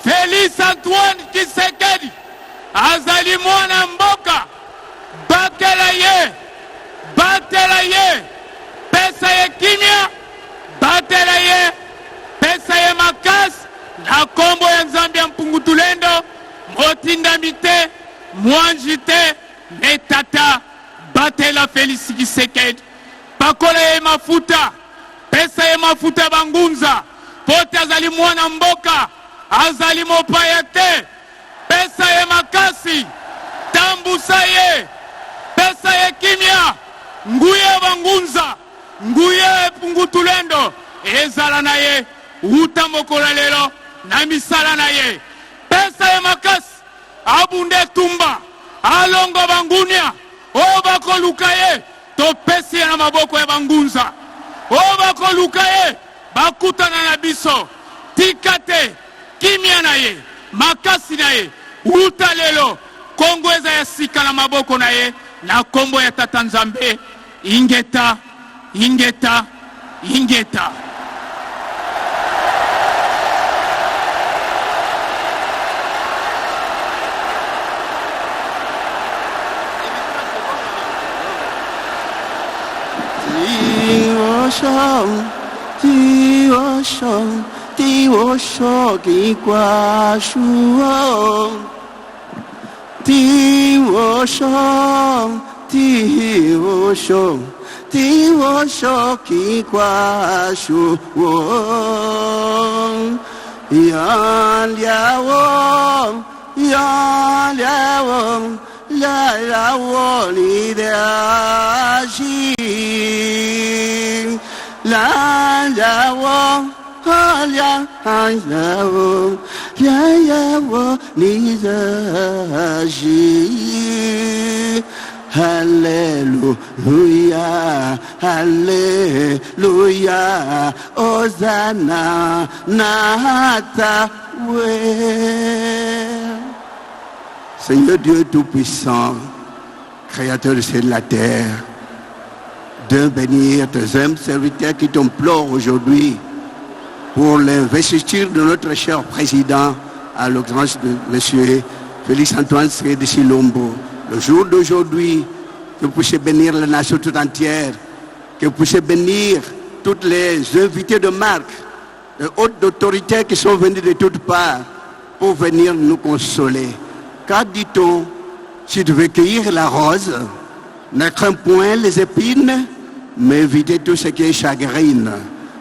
Félix Antoine Tshisekedi azali mwana mboka, batela ye, pesa ye kimia, batela ye, pesa ye makasi, na kombo ya Nzambe ya Mpungutulendo, motindami te, mwanji te, metata, batela Félix Tshisekedi, pakola ye mafuta, pesa ye mafuta bangunza, pote azali mwana mboka, azali mopaya te, pesa ye makasi, tambusa ye, pesa ye kimia, nguye bangunza, nguye Mpungutulendo, ezala na ye, uta mokola lelo, na misala na ye, pesa ye makasi, abunde tumba, alongo bangunia, obako luka ye, to pesi na maboko ya bangunza, obako luka ye, bakutana na biso, tikate, kimia na ye, makasi na ye, uta lelo, Kongo eza ya sika na maboko na ye, na kombo ya Tata Nzambe, ingeta. Di wo sho gi kwa shu Di wo sho ki kwa shu yan lia wo li da ji la lia wo ni da ji. Alléluia, Alléluia, Hosanna, Natawe. Seigneur Dieu Tout-Puissant, Créateur du ciel et de la terre, de bénir tes hommes serviteurs qui t'implorent aujourd'hui pour l'investiture de notre cher président, à l'occurrence de M. Félix Antoine Tshisekedi Tshilombo. Le jour d'aujourd'hui, que vous puissiez bénir la nation tout entière, que vous puissiez bénir toutes les invités de marque, les hautes autorités qui sont venus de toutes parts pour venir nous consoler. Car dit-on, si tu veux cueillir la rose, ne crains point les épines, mais évitez tout ce qui est chagrine.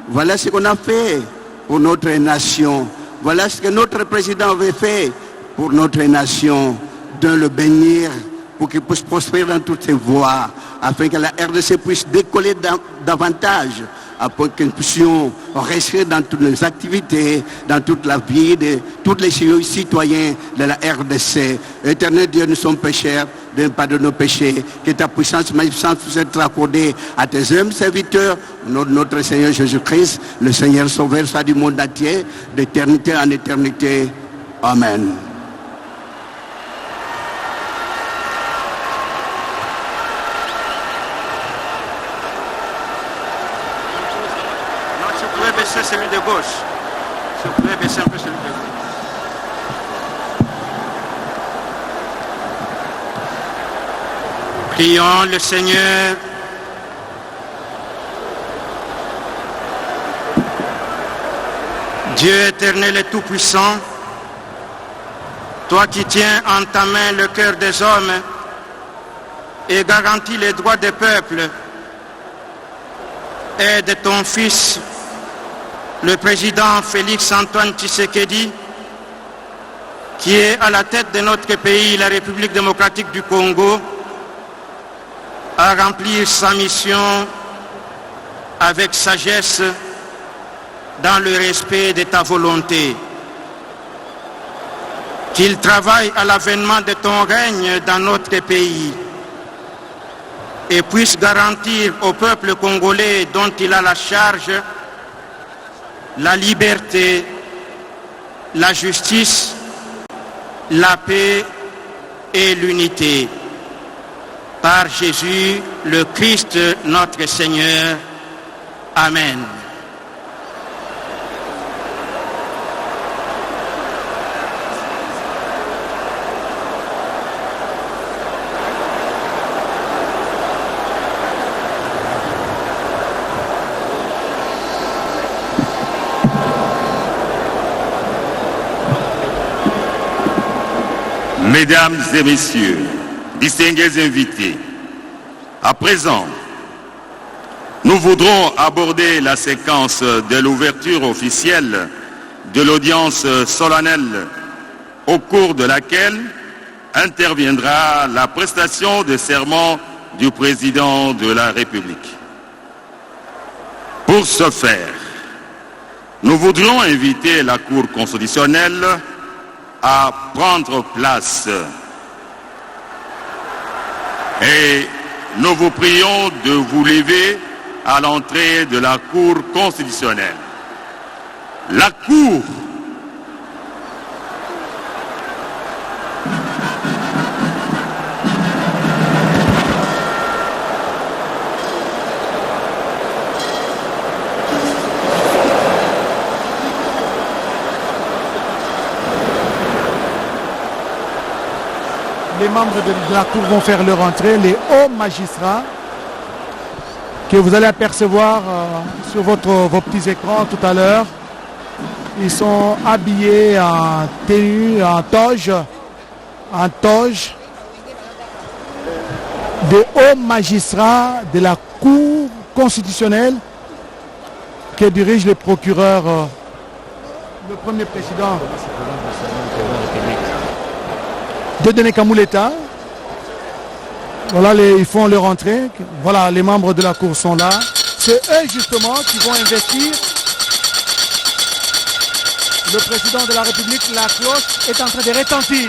Voilà ce qu'on a fait pour notre nation. Voilà ce que notre président avait fait pour notre nation, de le bénir pour qu'il puisse prospérer dans toutes ses voies, afin que la RDC puisse décoller davantage, afin que nous puissions rester dans toutes nos activités, dans toute la vie de tous les citoyens de la RDC. Éternel Dieu, nous sommes pécheurs, donne pardon de nos péchés, que ta puissance magnificente puisse être accordée à tes hommes serviteurs, au nom de notre Seigneur Jésus-Christ, le Seigneur Sauveur, soit du monde entier, d'éternité en éternité. Amen. Celui de gauche. S'il vous plaît, baissez un peu celui de gauche. Prions le Seigneur. Dieu éternel et tout-puissant, toi qui tiens en ta main le cœur des hommes et garantis les droits des peuples, aide ton Fils, le président Félix Antoine Tshisekedi, qui est à la tête de notre pays, la République démocratique du Congo, à remplir sa mission avec sagesse dans le respect de ta volonté. Qu'il travaille à l'avènement de ton règne dans notre pays et puisse garantir au peuple congolais dont il a la charge la liberté, la justice, la paix et l'unité. Par Jésus, le Christ, notre Seigneur. Amen. Mesdames et messieurs, distingués invités, à présent, nous voudrons aborder la séquence de l'ouverture officielle de l'audience solennelle au cours de laquelle interviendra la prestation de serment du président de la République. Pour ce faire, nous voudrions inviter la Cour constitutionnelle à prendre place. Et nous vous prions de vous lever à l'entrée de la Cour constitutionnelle. La Cour les membres de la Cour vont faire leur entrée, les hauts magistrats que vous allez apercevoir sur vos petits écrans tout à l'heure. Ils sont habillés en tenue, en toge des hauts magistrats de la Cour constitutionnelle que dirige le procureur, le premier président Dieudonné Kamuleta. Voilà, ils font leur entrée. Voilà, les membres de la Cour sont là. C'est eux justement qui vont investir le président de la République. La cloche est en train de retentir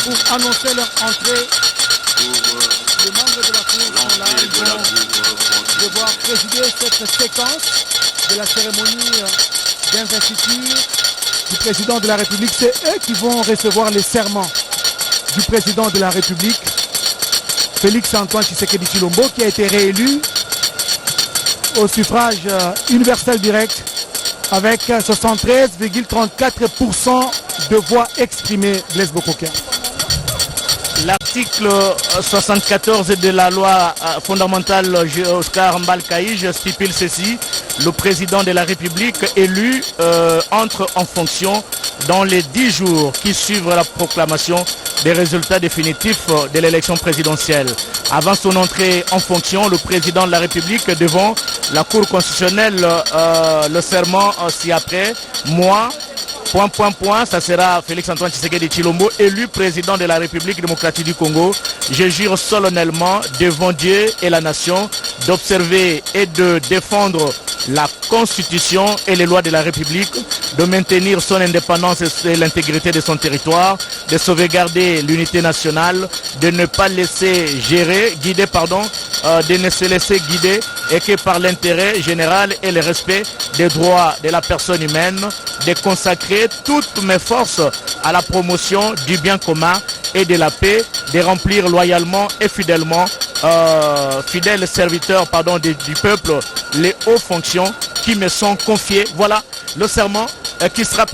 pour annoncer leur entrée. Les membres de la Cour sont là. Ils vont devoir présider cette séquence de la cérémonie d'investiture du président de la République. C'est eux qui vont recevoir les serments du président de la République, Félix-Antoine Tshisekedi Tshilombo, qui a été réélu au suffrage universel direct avec 73,34% de voix exprimées. Blaise Bokokia. L'article 74 de la loi fondamentale Oscar Mbalkaïj stipule ceci: le président de la République élu entre en fonction dans les 10 jours qui suivent la proclamation des résultats définitifs de l'élection présidentielle. Avant son entrée en fonction, le président de la République devant la Cour constitutionnelle, le serment ci-après, moi, ... ça sera Félix-Antoine Tshisekedi Tshilombo, élu président de la République démocratique du Congo. Je jure solennellement devant Dieu et la nation d'observer et de défendre la Constitution et les lois de la République, de maintenir son indépendance et l'intégrité de son territoire, de sauvegarder l'unité nationale, de ne pas laisser de ne se laisser guider, et que par l'intérêt général et le respect des droits de la personne humaine, de consacrer toutes mes forces à la promotion du bien commun et de la paix, de remplir loyalement et fidèlement, fidèles serviteurs du peuple, les hauts fonctions qui me sont confiées. Voilà le serment qui sera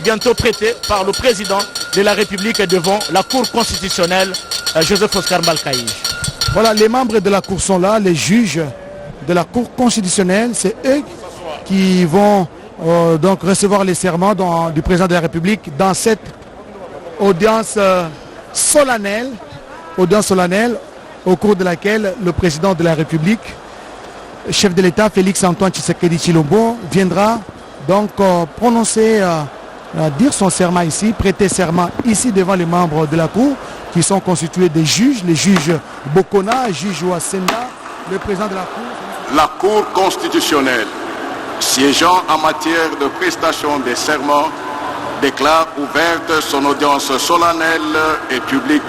bientôt prêté par le président de la République devant la Cour constitutionnelle, Joseph Oscar Mbalkaïj. Voilà, les membres de la Cour sont là, les juges de la Cour constitutionnelle, c'est eux qui vont donc recevoir les serments du président de la République dans cette audience solennelle au cours de laquelle le président de la République, chef de l'État Félix-Antoine Tshisekedi Tshilombo, viendra donc dire son serment ici, prêter serment ici devant les membres de la Cour qui sont constitués des juges, les juges Bokona, juge Ouassenda, le président de la Cour. La Cour constitutionnelle, siégeant en matière de prestation des serments, déclare ouverte son audience solennelle et publique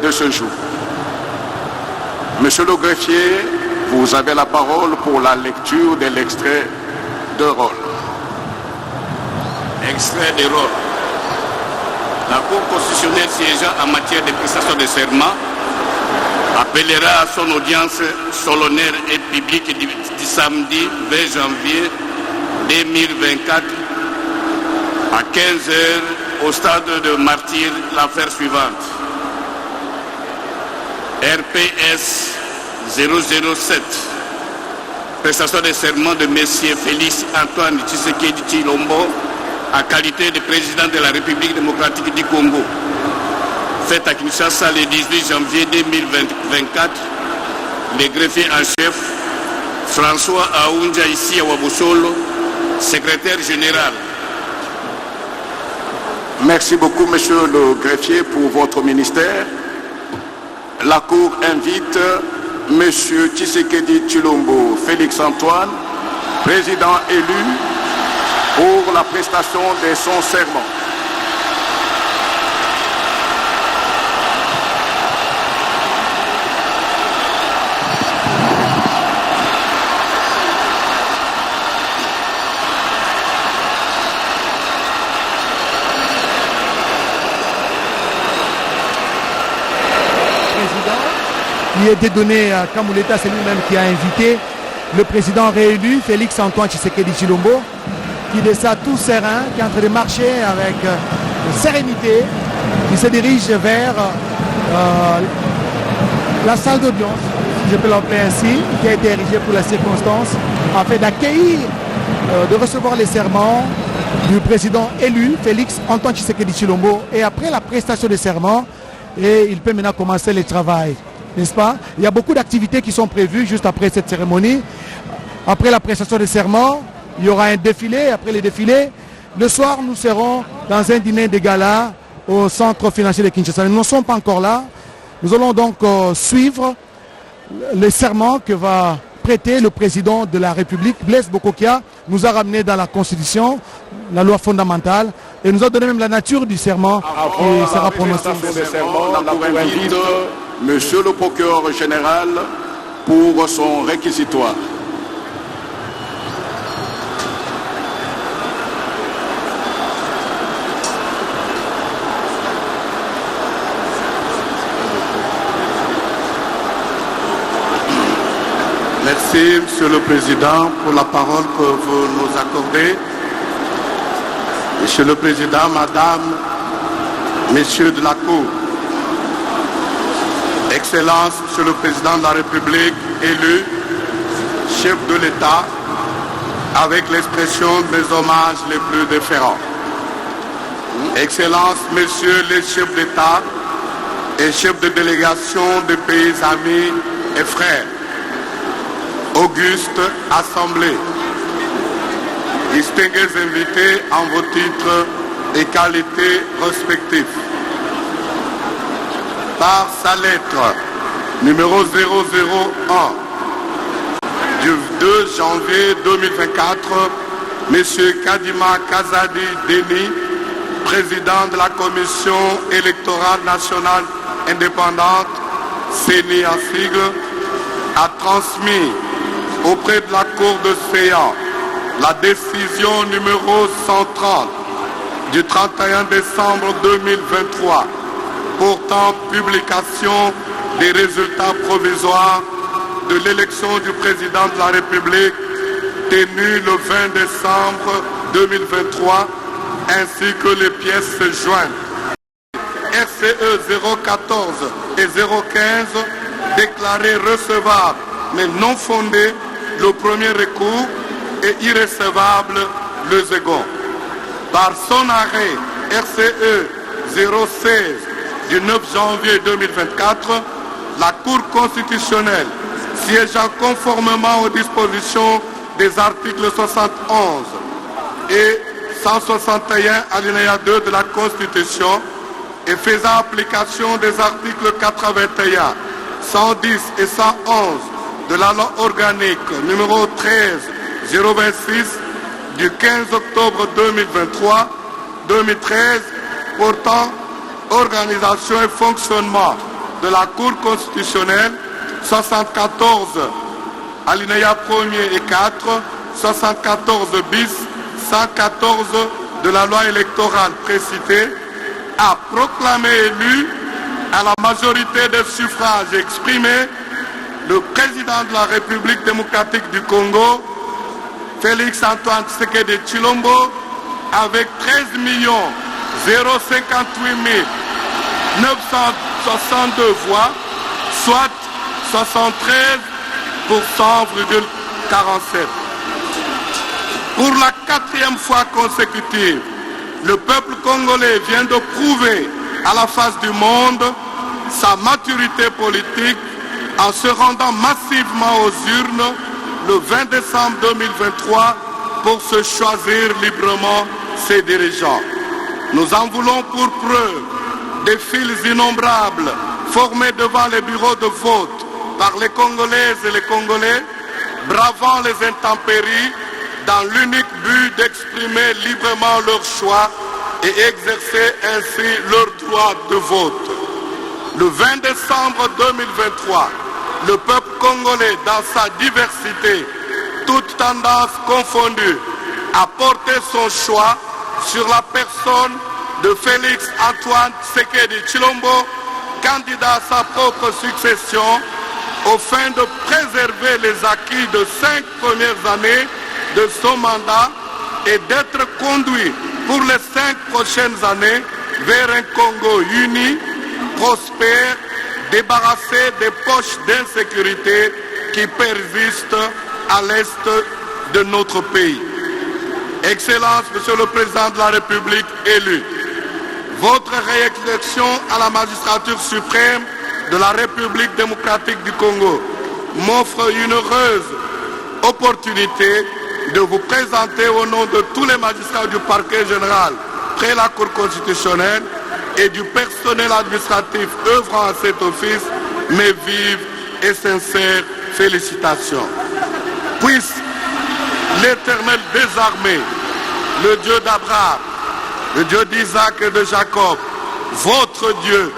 de ce jour. Monsieur le greffier, vous avez la parole pour la lecture de l'extrait de rôle. Extrait de rôle. La Cour constitutionnelle siégeant en matière de prestation de serment appellera à son audience solennelle et publique du samedi 20 janvier 2024 à 15h au stade de Martyr l'affaire suivante. RPS 007. Prestation de serment de M. Félix-Antoine Tshisekedi Tshilombo à qualité de président de la République démocratique du Congo. faite à Kinshasa le 18 janvier 2024, le greffier en chef François Aounja ici à Wabosolo, secrétaire général. Merci beaucoup, monsieur le greffier, pour votre ministère. La Cour invite monsieur Tshisekedi Tshilombo Félix Antoine, président élu, pour la prestation de son serment. Qui a été donné à Kamuleta, c'est lui-même qui a invité le président réélu, Félix Antoine Tshisekedi Tshilombo, qui descend tout serein, qui est en train de marcher avec sérénité, qui se dirige vers la salle d'audience, si je peux l'appeler ainsi, qui a été érigée pour la circonstance, afin d'accueillir, de recevoir les serments du président élu, Félix Antoine Tshisekedi Tshilombo. Et après la prestation des serments, et il peut maintenant commencer le travail. N'est-ce pas? Il y a beaucoup d'activités qui sont prévues juste après cette cérémonie. Après la prestation des serments, il y aura un défilé. Après le défilé, le soir, nous serons dans un dîner de gala au centre financier de Kinshasa. Nous ne sommes pas encore là. Nous allons donc suivre les serments que va prêter le président de la République. Blaise Bokokia nous a ramené dans la Constitution, la loi fondamentale, et nous a donné même la nature du serment qui sera prononcé. La Cour invite monsieur le procureur général pour son réquisitoire. Merci, Monsieur le Président, pour la parole que vous nous accordez. Monsieur le Président, Madame, Messieurs de la Cour, Excellence, Monsieur le Président de la République, élu, chef de l'État, avec l'expression de mes hommages les plus déférents. Excellence, Messieurs les chefs d'État et chefs de délégation des pays amis et frères, auguste assemblée, distingués invités en vos titres et qualités respectifs. Par sa lettre numéro 001 du 2 janvier 2024, M. Kadima Kazadi Deni, président de la Commission électorale nationale indépendante, CENI en sigle, a transmis auprès de la Cour de séance la décision numéro 130 du 31 décembre 2023 portant publication des résultats provisoires de l'élection du président de la République tenue le 20 décembre 2023 ainsi que les pièces jointes. RCE 014 et 015 déclarés recevables mais non fondés le premier recours et irrécevable le second. Par son arrêt RCE 016 du 9 janvier 2024, la Cour constitutionnelle, siégeant conformément aux dispositions des articles 71 et 161 alinéa 2 de la Constitution et faisant application des articles 81, 110 et 111 de la loi organique numéro 13-026 du 15 octobre 2023-2013 portant organisation et fonctionnement de la Cour constitutionnelle, 74 alinéa 1er et 4, 74 bis, 114 de la loi électorale précitée, a proclamé élu à la majorité des suffrages exprimés le président de la République démocratique du Congo, Félix Antoine Tshisekedi Tshilombo, avec 13 058 962 voix, soit 73,47%. Pour la 4e fois consécutive, le peuple congolais vient de prouver à la face du monde sa maturité politique en se rendant massivement aux urnes le 20 décembre 2023 pour se choisir librement ses dirigeants. Nous en voulons pour preuve des files innombrables formés devant les bureaux de vote par les Congolaises et les Congolais, bravant les intempéries dans l'unique but d'exprimer librement leur choix et exercer ainsi leur droit de vote. Le 20 décembre 2023, le peuple congolais, dans sa diversité, toutes tendances confondues, a porté son choix sur la personne de Félix Antoine Tshisekedi Tshilombo, candidat à sa propre succession, au fin de préserver les acquis de 5 premières années de son mandat et d'être conduit pour les 5 prochaines années vers un Congo uni, prospère, débarrassé des poches d'insécurité qui persistent à l'est de notre pays. Excellence, Monsieur le Président de la République élu, votre réélection à la magistrature suprême de la République démocratique du Congo m'offre une heureuse opportunité de vous présenter au nom de tous les magistrats du parquet général près la Cour constitutionnelle et du personnel administratif œuvrant à cet office mes vives et sincères félicitations. Puisse l'Éternel des armées, le Dieu d'Abraham, le Dieu d'Isaac et de Jacob, votre Dieu,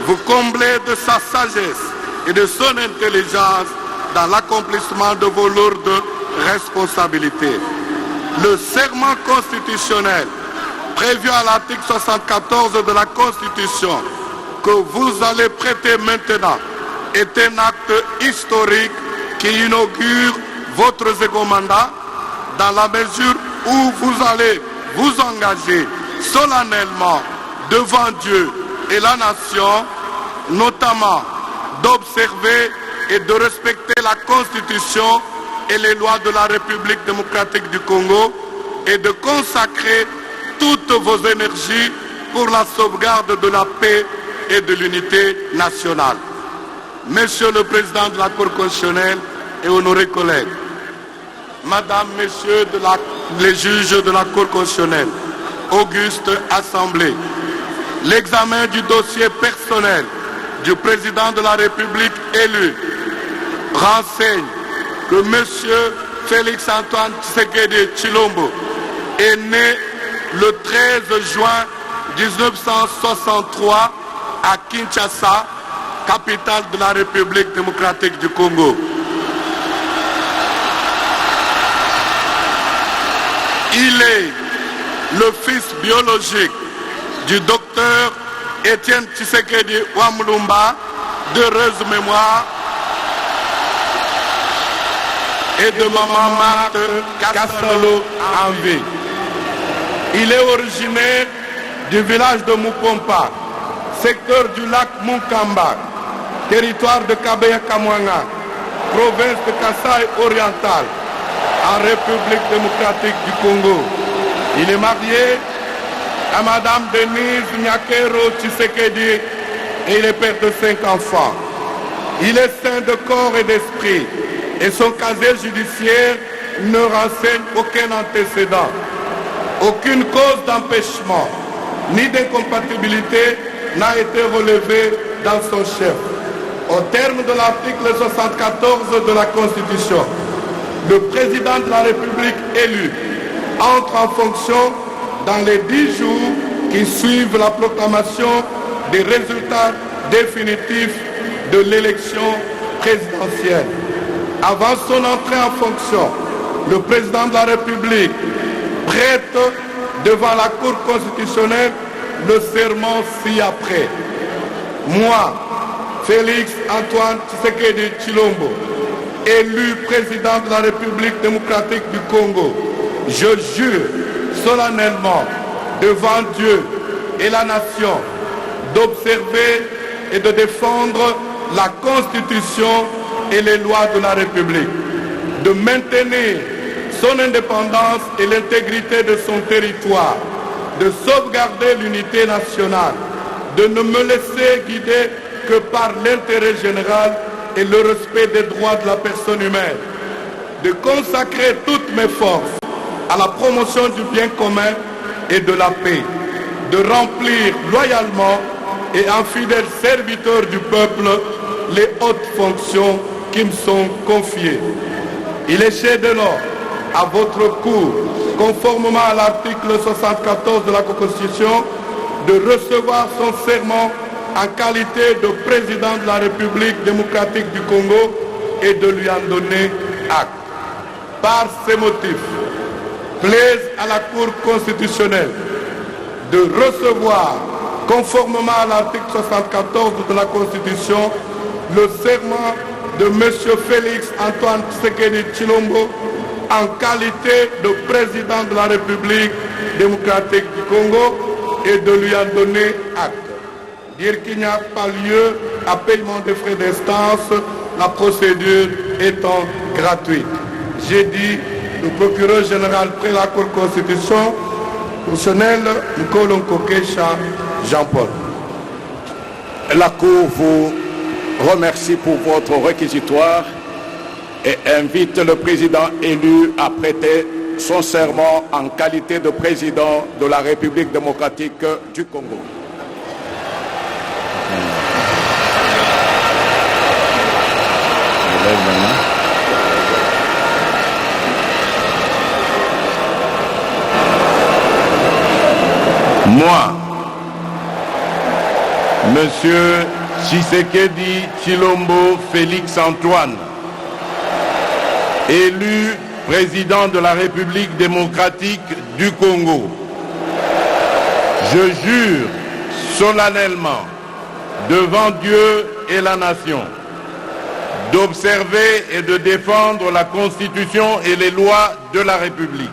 vous combler de sa sagesse et de son intelligence dans l'accomplissement de vos lourdes responsabilités. Le serment constitutionnel prévu à l'article 74 de la Constitution que vous allez prêter maintenant est un acte historique qui inaugure votre second mandat dans la mesure où vous allez vous engager solennellement devant Dieu et la nation, notamment d'observer et de respecter la Constitution et les lois de la République démocratique du Congo et de consacrer toutes vos énergies pour la sauvegarde de la paix et de l'unité nationale. Monsieur le Président de la Cour constitutionnelle et honorés collègues, Madame, Messieurs les juges de la Cour constitutionnelle, auguste Assemblée, l'examen du dossier personnel du Président de la République élu renseigne que Monsieur Félix Antoine Tshisekedi Tshilombo est né le 13 juin 1963 à Kinshasa, capitale de la République démocratique du Congo. Il est le fils biologique du docteur Étienne Tshisekedi Wamulumba, d'heureuse mémoire, et de maman Marthe Castelo en vie. Il est originaire du village de Mupompa, secteur du lac Mukamba, territoire de Kabeya-Kamwanga, province de Kasaï oriental, en République démocratique du Congo. Il est marié à Madame Denise Nyakero Tshisekedi et il est père de 5 enfants. Il est sain de corps et d'esprit et son casier judiciaire ne renseigne aucun antécédent, aucune cause d'empêchement ni d'incompatibilité n'a été relevée dans son chef. Au terme de l'article 74 de la Constitution, le président de la République élu entre en fonction dans les 10 jours qui suivent la proclamation des résultats définitifs de l'élection présidentielle. Avant son entrée en fonction, le président de la République prête devant la Cour constitutionnelle le serment ci-après. Moi, Félix Antoine Tshisekedi Tshilombo, élu président de la République démocratique du Congo, je jure solennellement devant Dieu et la nation d'observer et de défendre la Constitution et les lois de la République, de maintenir son indépendance et l'intégrité de son territoire, de sauvegarder l'unité nationale, de ne me laisser guider que par l'intérêt général et le respect des droits de la personne humaine, de consacrer toutes mes forces à la promotion du bien commun et de la paix, de remplir loyalement et en fidèle serviteur du peuple les hautes fonctions qui me sont confiées. Il est chez de l'ordre à votre cour, conformément à l'article 74 de la Constitution, de recevoir son serment en qualité de président de la République démocratique du Congo et de lui en donner acte. Par ces motifs, plaise à la Cour constitutionnelle de recevoir, conformément à l'article 74 de la Constitution, le serment de M. Félix Antoine Tshisekedi Tshilombo en qualité de président de la République démocratique du Congo et de lui en donner acte. Dire qu'il n'y a pas lieu à paiement des frais d'instance, la procédure étant gratuite. J'ai dit le procureur général près la Cour constitutionnelle, Nkolo Nkokesha Jean-Paul. La Cour vous remercie pour votre réquisitoire et invite le président élu à prêter son serment en qualité de président de la République démocratique du Congo. Moi, Monsieur Tshisekedi Tshilombo Félix Antoine, élu président de la République démocratique du Congo, je jure solennellement devant Dieu et la nation d'observer et de défendre la Constitution et les lois de la République,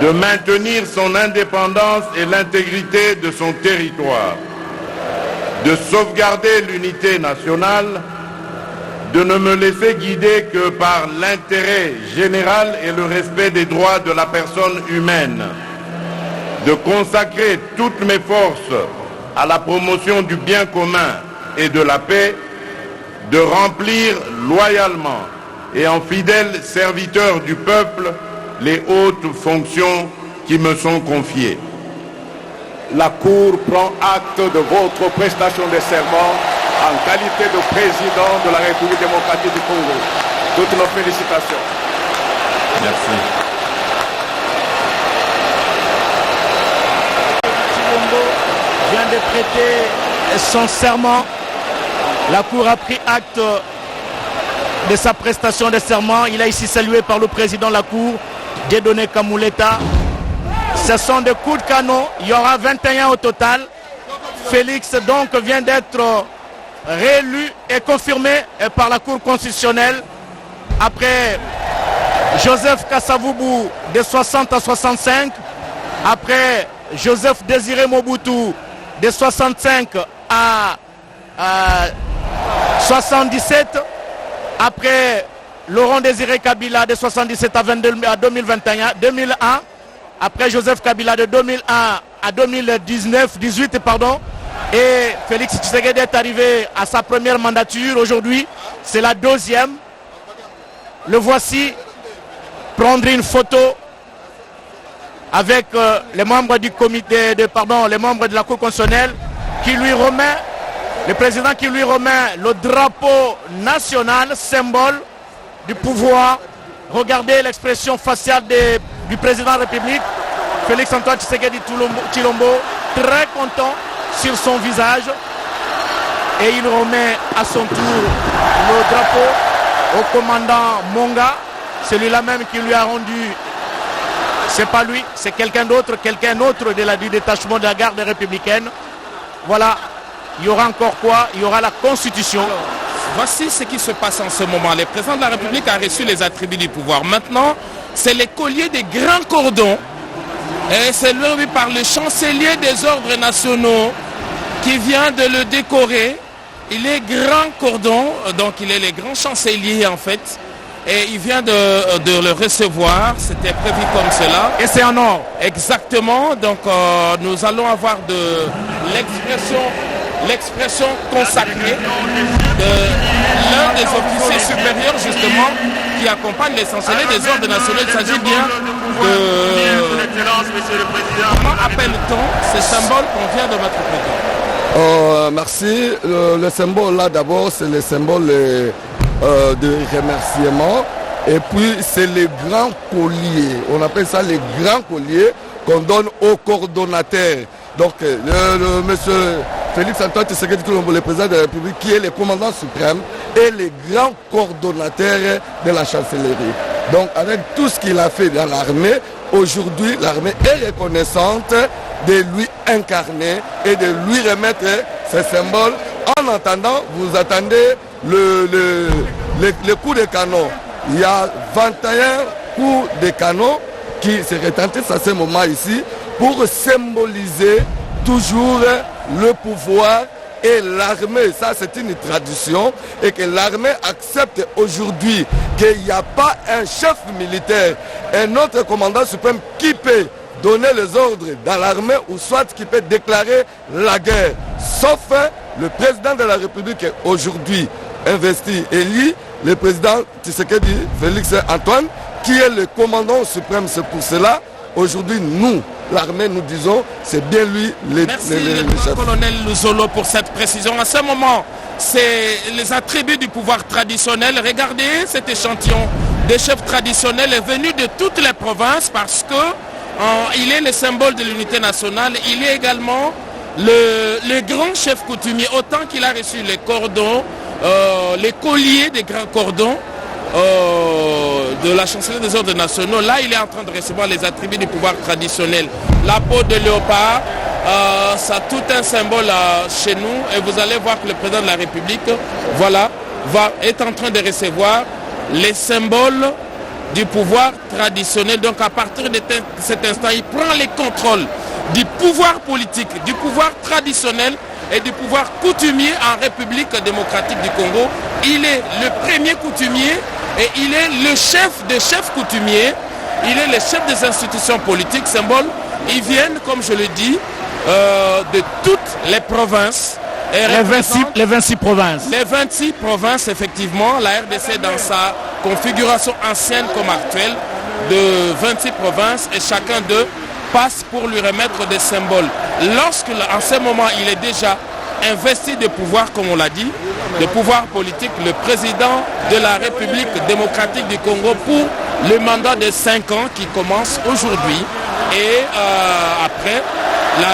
de maintenir son indépendance et l'intégrité de son territoire, de sauvegarder l'unité nationale, de ne me laisser guider que par l'intérêt général et le respect des droits de la personne humaine, de consacrer toutes mes forces à la promotion du bien commun et de la paix, de remplir loyalement et en fidèle serviteur du peuple les hautes fonctions qui me sont confiées. La Cour prend acte de votre prestation de serment en qualité de président de la République démocratique du Congo. Toutes nos félicitations. Merci. Tshilombo vient de prêter son serment. La Cour a pris acte de sa prestation de serment. Il a ici salué par le président de la Cour, Dieudonné Kamuleta. Ce sont des coups de canon. Il y aura 21 au total. Félix donc vient d'être réélu et confirmé par la Cour constitutionnelle après Joseph Kasavubu de 60 à 65, après Joseph Désiré Mobutu de 65 à 77, après Laurent Désiré Kabila de 77 à 2001, après Joseph Kabila de 2001 à 18 pardon, et Félix Tshisekedi est arrivé à sa première mandature. Aujourd'hui, c'est la deuxième. Le voici prendre une photo avec les membres du comité, les membres de la Cour constitutionnelle qui lui remet, le président qui lui remet le drapeau national, symbole du pouvoir. Regardez l'expression faciale du président de la République, Félix Antoine Tshisekedi Tshilombo, très content sur son visage, et il remet à son tour le drapeau au commandant Monga, celui-là même qui lui a rendu, c'est pas lui, c'est quelqu'un d'autre du détachement de la garde républicaine. Voilà, il y aura encore quoi? Il y aura la Constitution. Alors, voici ce qui se passe en ce moment. Le président de la République a reçu les attributs du pouvoir. Maintenant, c'est le collier des grands cordons, et c'est lui par le chancelier des ordres nationaux qui vient de le décorer. Il est grand cordon, donc il est le grand chancelier en fait. et il vient de le recevoir. C'était prévu comme cela. Et c'est en or. Exactement. Donc nous allons avoir de l'expression consacrée de l'un des officiers supérieurs justement qui accompagne les chanceliers des ordres nationaux. Il s'agit bien de... Comment appelle-t-on ces symboles qu'on vient de mettre au président? Merci. Le symbole là d'abord c'est le symbole de remerciement et puis c'est les grands colliers. On appelle ça les grands colliers qu'on donne aux coordonnateurs. Donc le monsieur Félix Antoine Tshisekedi Tshilombo, le président de la République, qui est le commandant suprême et les grands coordonnateurs de la chancellerie. Donc avec tout ce qu'il a fait dans l'armée, aujourd'hui l'armée est reconnaissante de lui incarner et de lui remettre ces symboles. En attendant, vous attendez le coup de canon. Il y a 21 coups de canon qui se retentissent à ce moment ici pour symboliser toujours le pouvoir et l'armée. Ça, c'est une tradition et que l'armée accepte aujourd'hui qu'il n'y a pas un chef militaire, un autre commandant suprême qui peut donner les ordres dans l'armée ou soit qui peut déclarer la guerre. Sauf le président de la République aujourd'hui investi, élu, le président Tshisekedi Félix Antoine, qui est le commandant suprême. C'est pour cela, aujourd'hui, nous, l'armée, nous disons, c'est bien lui le chef. Colonel Luzolo pour cette précision. À ce moment, c'est les attributs du pouvoir traditionnel. Regardez cet échantillon des chefs traditionnels est venu de toutes les provinces parce que il est le symbole de l'unité nationale. Il est également le grand chef coutumier, autant qu'il a reçu les cordons, les colliers des grands cordons de la chancellerie des ordres nationaux. Là, il est en train de recevoir les attributs du pouvoir traditionnel. La peau de léopard, ça a tout un symbole chez nous. Et vous allez voir que le président de la République, voilà, est en train de recevoir les symboles du pouvoir traditionnel. Donc à partir de cet instant, il prend les contrôles du pouvoir politique, du pouvoir traditionnel et du pouvoir coutumier en République démocratique du Congo. Il est le premier coutumier et il est le chef des chefs coutumiers. Il est le chef des institutions politiques, symboles. Ils viennent, comme je le dis, de toutes les provinces. Les 26 provinces. Les 26 provinces, effectivement. La RDC dans sa configuration ancienne comme actuelle de 26 provinces et chacun d'eux passe pour lui remettre des symboles. Lorsque, en ce moment, il est déjà investi de pouvoir, comme on l'a dit, de pouvoir politique, le président de la République démocratique du Congo pour le mandat de 5 ans qui commence aujourd'hui. Et après,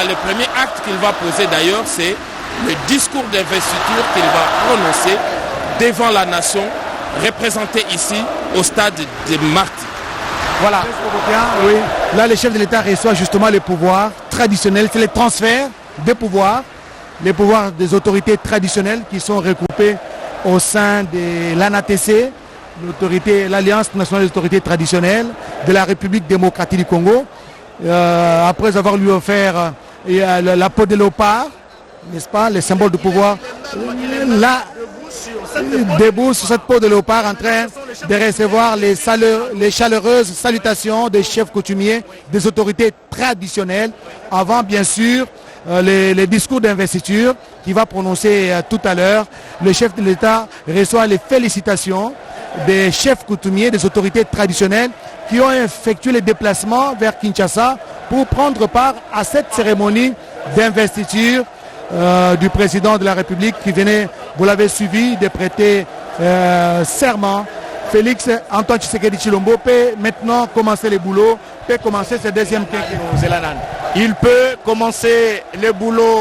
le premier acte qu'il va poser d'ailleurs, c'est le discours d'investiture qu'il va prononcer devant la nation, représenté ici au stade de Marti. Voilà. Oui. Là, le chef de l'État reçoit justement les pouvoirs traditionnels, c'est les transferts des pouvoirs, les pouvoirs des autorités traditionnelles qui sont regroupées au sein de l'ANATC, l'Alliance nationale des autorités traditionnelles de la République démocratique du Congo. Après avoir lui offert la peau de léopard, n'est-ce pas, les symboles de pouvoir, là, debout sur cette peau de léopard en train de recevoir les chaleureuses salutations des chefs coutumiers, des autorités traditionnelles, avant bien sûr les discours d'investiture qu'il va prononcer tout à l'heure. Le chef de l'État reçoit les félicitations des chefs coutumiers, des autorités traditionnelles qui ont effectué les déplacements vers Kinshasa pour prendre part à cette cérémonie d'investiture du président de la République qui venait, vous l'avez suivi, de prêter serment. Félix Antoine Tshisekedi Tshilombo peut maintenant commencer le boulot, peut commencer ce deuxième quinquennat. Il peut commencer le boulot.